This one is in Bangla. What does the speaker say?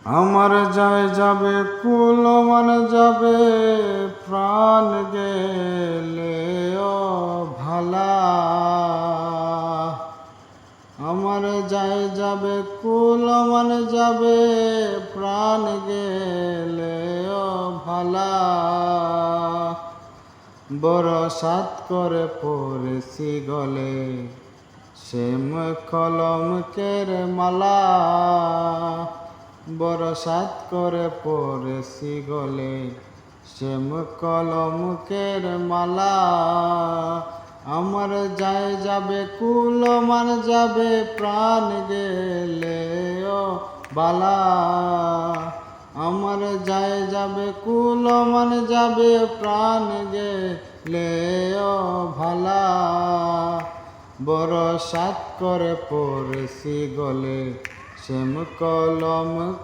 আমার যায় যাবে কুল মান যাবে প্রাণ গেলে ও ভালা। আমার যায় যাবে কুল মান যাবে প্রাণ গেলে ও ভালা। বড় সাত করে পড়েছি গলে শ্যাম কলমকের মালা। বড় সাত করে পড়েছি গলে শ্যাম কলমকের মালা। আমার যায় যাবে কুল মান যাবে প্রাণ গেলে ও বালা। আমার যায় যাবে কুল মান যাবে প্রাণ গেলে ও ভালা। বড় সাত করে পড়েছি গলে শ্যাম কলম